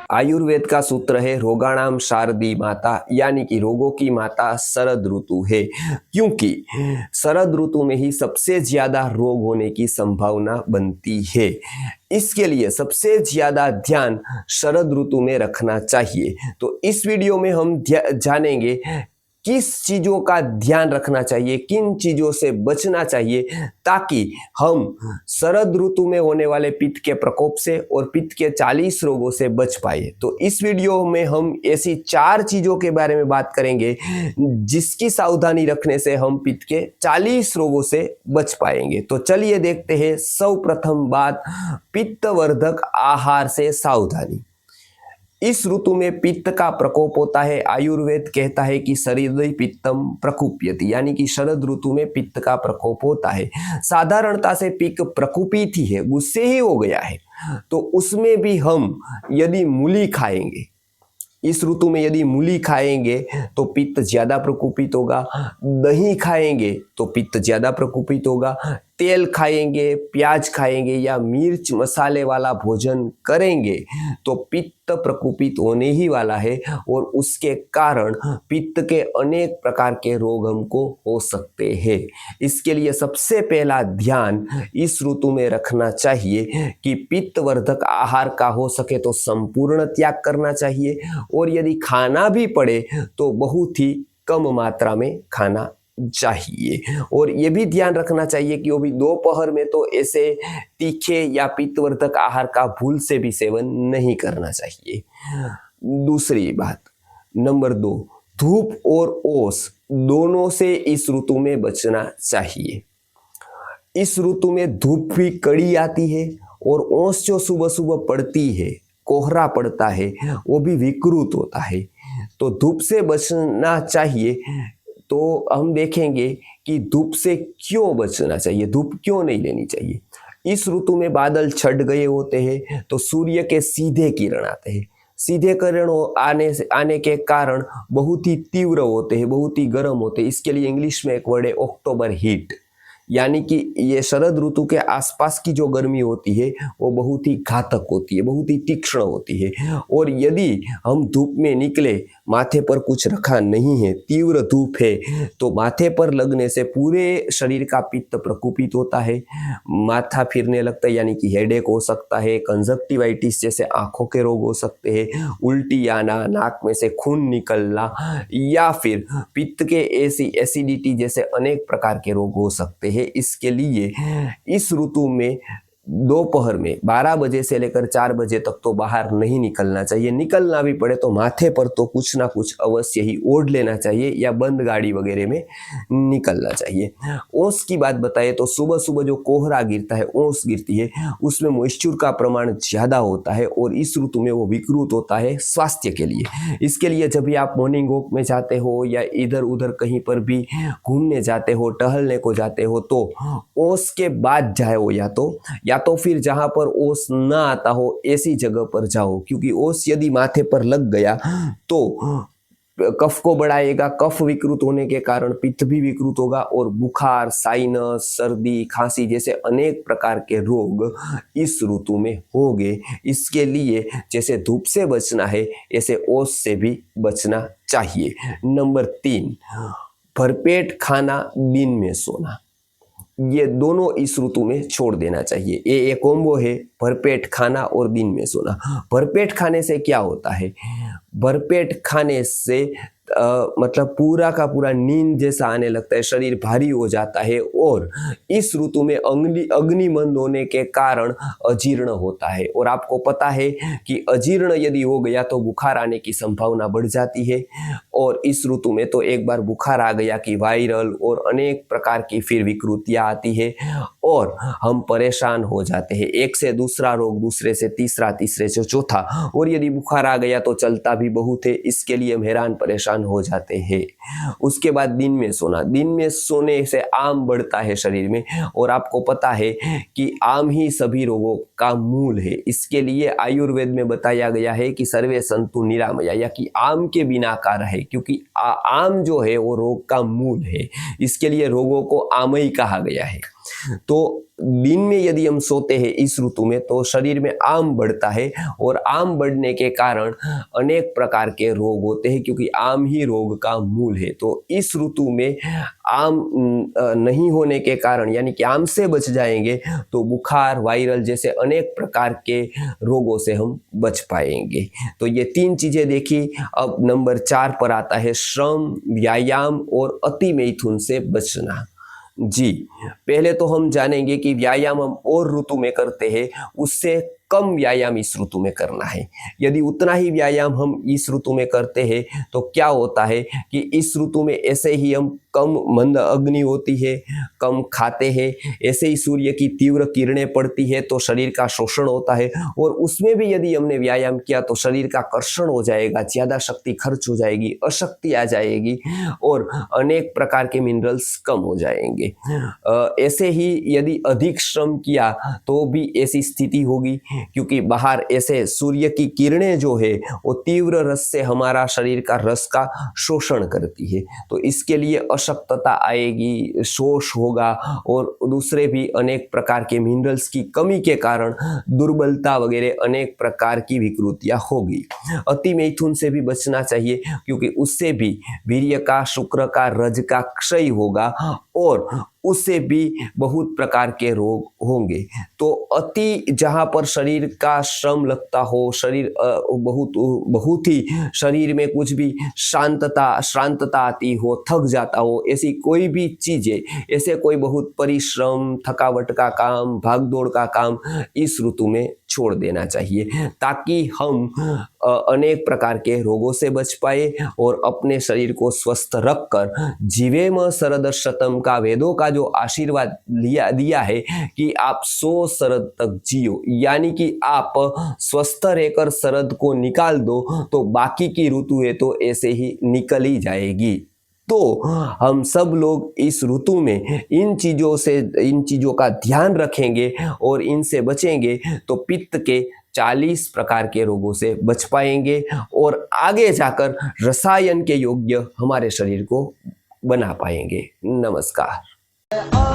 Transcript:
आयुर्वेद का सूत्र है रोगाणाम शारदी माता, यानी कि रोगों की माता शरद ऋतु है, क्योंकि शरद ऋतु में ही सबसे ज्यादा रोग होने की संभावना बनती है। इसके लिए सबसे ज्यादा ध्यान शरद ऋतु में रखना चाहिए। तो इस वीडियो में हम जानेंगे किस चीजों का ध्यान रखना चाहिए, किन चीजों से बचना चाहिए, ताकि हम शरद ऋतु में होने वाले पित्त के प्रकोप से और पित्त के 40 रोगों से बच पाए। तो इस वीडियो में हम ऐसी 4 चीजों के बारे में बात करेंगे जिसकी सावधानी रखने से हम पित्त के 40 रोगों से बच पाएंगे। तो चलिए देखते हैं। सर्वप्रथम बात, पित्तवर्धक आहार से सावधानी। इस ऋतु में पित्त का प्रकोप होता है। आयुर्वेद कहता है कि शरदि पित्तम प्रकुप्यति, यानी कि शरद ऋतु में पित्त का प्रकोप होता है। साधारणता से पित्त प्रकुपित ही है, गुस्से ही हो गया है। तो उसमें भी हम यदि मूली खाएंगे, इस ऋतु में यदि मूली खाएंगे तो पित्त ज्यादा प्रकोपित होगा। दही खाएंगे तो पित्त ज्यादा प्रकोपित होगा। तेल खाएंगे, प्याज खाएंगे या मिर्च मसाले वाला भोजन करेंगे तो पित्त प्रकोपित होने ही वाला है, और उसके कारण पित्त के अनेक प्रकार के रोग हमको हो सकते हैं। इसके लिए सबसे पहला ध्यान इस ऋतु में रखना चाहिए कि पित्तवर्धक आहार का हो सके तो संपूर्ण त्याग करना चाहिए, और यदि खाना भी पड़े तो बहुत ही कम मात्रा में खाना चाहिए। और ये भी ध्यान रखना चाहिए कि वो भी दोपहर में तो ऐसे तीखे या पित्तवर्धक आहार का भूल से भी सेवन नहीं करना चाहिए। दूसरी बात, नंबर 2, धूप और ओस दोनों से इस ऋतु में बचना चाहिए। इस ऋतु में धूप भी कड़ी आती है, और ओस जो सुबह सुबह पड़ती है, कोहरा पड़ता है, वो भी विकृत होता है। तो धूप से बचना चाहिए। तो हम देखेंगे कि धूप से क्यों बचना चाहिए, धूप क्यों नहीं लेनी चाहिए। इस ऋतु में बादल छट गए होते हैं तो सूर्य के सीधे किरण आते हैं। सीधे किरण आने के कारण बहुत ही तीव्र होते हैं, बहुत ही गर्म होते हैं। इसके लिए इंग्लिश में एक वर्ड है अक्टूबर हीट, यानी कि ये शरद ऋतु के आसपास की जो गर्मी होती है वो बहुत ही घातक होती है, बहुत ही तीक्ष्ण होती है। और यदि हम धूप में निकले, माथे पर कुछ रखा नहीं है, तीव्र धूप है, तो माथे पर लगने से पूरे शरीर का पित्त प्रकोपित होता है। माथा फिरने लगता है, यानी कि हेडेक हो सकता है। कंजक्टिवाइटिस जैसे आंखों के रोग हो सकते हैं। उल्टी आना, नाक में से खून निकलना, या फिर पित्त के एसिडिटी जैसे अनेक प्रकार के रोग हो सकते हैं। इसके लिए इस ऋतु में दोपहर में 12 बजे से लेकर 4 बजे तक तो बाहर नहीं निकलना चाहिए। निकलना भी पड़े तो माथे पर तो कुछ ना कुछ अवश्य ही ओढ़ लेना चाहिए, या बंद गाड़ी वगैरह में निकलना चाहिए। ओस की बात बताए तो सुबह सुबह जो कोहरा गिरता है, ओस गिरती है, उसमें मॉइस्चर का प्रमाण ज्यादा होता है, और इस ऋतु में वो विकृत होता है स्वास्थ्य के लिए। इसके लिए जब भी आप मॉर्निंग वॉक में जाते हो या इधर उधर कहीं पर भी घूमने जाते हो, टहलने को जाते हो, तो ओस के बाद जाओ, या तो फिर जहां पर ओस ना आता हो ऐसी जगह पर जाओ, क्योंकि ओस यदि माथे पर लग गया तो कफ को बढ़ाएगा। कफ विकृत होने के कारण पित्त भी विकृत होगा, और बुखार, साइनस, सर्दी, खांसी जैसे अनेक प्रकार के रोग इस ऋतु में होंगे। इसके लिए जैसे धूप से बचना है, ऐसे ओस से भी बचना चाहिए। नंबर 3, भरपेट खाना, दिन में सोना, ये दोनों इस ऋतु में छोड़ देना चाहिए। ये एक कॉम्बो है, भरपेट खाना और दिन में सोना। भरपेट खाने से क्या होता है, भरपेट खाने से मतलब पूरा का पूरा नींद जैसा आने लगता है, शरीर भारी हो जाता है, और इस ऋतु में अग्निमंद होने के कारण अजीर्ण होता है। और आपको पता है कि अजीर्ण यदि हो गया तो बुखार आने की संभावना बढ़ जाती है, और इस ऋतु में तो एक बार बुखार आ गया कि वायरल और अनेक प्रकार की फिर विकृतियां आती है, और हम परेशान हो जाते हैं। एक से दूसरा रोग, दूसरे से तीसरा, तीसरे से चौथा, और यदि बुखार आ गया तो चलता भी बहुत है। इसके लिए हम हैरान परेशान हो जाते हैं। उसके बाद दिन में सोना, दिन में सोने से आम बढ़ता है शरीर में, और आपको पता है कि आम ही सभी रोगों का मूल है। इसके लिए आयुर्वेद में बताया गया है कि सर्वे संतु निरामया, या कि आम के बिना का रहे, क्योंकि आम जो है वो रोग का मूल है। इसके लिए रोगों को आमई कहा गया है। तो दिन में यदि हम सोते हैं इस ऋतु में तो शरीर में आम बढ़ता है और आम बढ़ने के कारण अनेक प्रकार के रोग होते हैं, क्योंकि आम ही रोग का मूल है। तो इस ऋतु में आम नहीं होने के कारण, यानी कि आम से बच जाएंगे तो बुखार, वायरल जैसे अनेक प्रकार के रोगों से हम बच पाएंगे। तो ये 3 चीजें देखी। अब नंबर 4 पर आता है श्रम, व्यायाम और अति मैथुन से बचना। जी, पहले तो हम जानेंगे कि व्यायाम हम और ऋतु में करते हैं, उससे कम व्यायाम इस ऋतु में करना है। यदि उतना ही व्यायाम हम इस ऋतु में करते हैं तो क्या होता है कि इस ऋतु में ऐसे ही हम कम मंद अग्नि होती है, कम खाते हैं, ऐसे ही सूर्य की तीव्र किरणें पड़ती है तो शरीर का शोषण होता है, और उसमें भी यदि हमने व्यायाम किया तो शरीर का कर्षण हो जाएगा, ज़्यादा शक्ति खर्च हो जाएगी, अशक्ति आ जाएगी और अनेक प्रकार के मिनरल्स कम हो जाएंगे। ऐसे ही यदि अधिक श्रम किया तो भी ऐसी स्थिति होगी, क्योंकि बाहर ऐसे सूर्य की किरणें जो है वो तीव्र रस से हमारा शरीर का रस का शोषण करती है, तो इसके लिए अशक्तता आएगी, शोष होगा और दूसरे भी अनेक प्रकार के मिनरल्स की कमी के कारण दुर्बलता वगैरह अनेक प्रकार की विकृतियां होगी। अति मैथुन से भी बचना चाहिए, क्योंकि उससे भी वीर्य का, शुक्र का, रज का क्षय होगा और उससे भी बहुत प्रकार के रोग होंगे। तो अति जहाँ पर शरीर का श्रम लगता हो, शरीर बहुत ही शरीर में कुछ भी श्रांतता आती हो, थक जाता हो, ऐसी कोई भी चीजें, ऐसे कोई बहुत परिश्रम, थकावट का काम, भागदौड़ का काम इस ऋतु में छोड़ देना चाहिए, ताकि हम अनेक प्रकार के रोगों से बच पाए और अपने शरीर को स्वस्थ रखकर जीवेम शरद शतम का वेदों का जो आशीर्वाद दिया है कि आप 100 शरद तक जियो, यानी कि आप स्वस्थ रहकर शरद को निकाल दो तो बाकी की ऋतु है तो ऐसे ही निकल ही जाएगी। तो हम सब लोग इस ऋतु में इन चीजों का ध्यान रखेंगे और इनसे बचेंगे तो पित्त के 40 प्रकार के रोगों से बच पाएंगे और आगे जाकर रसायन के योग्य हमारे शरीर को बना पाएंगे। नमस्कार।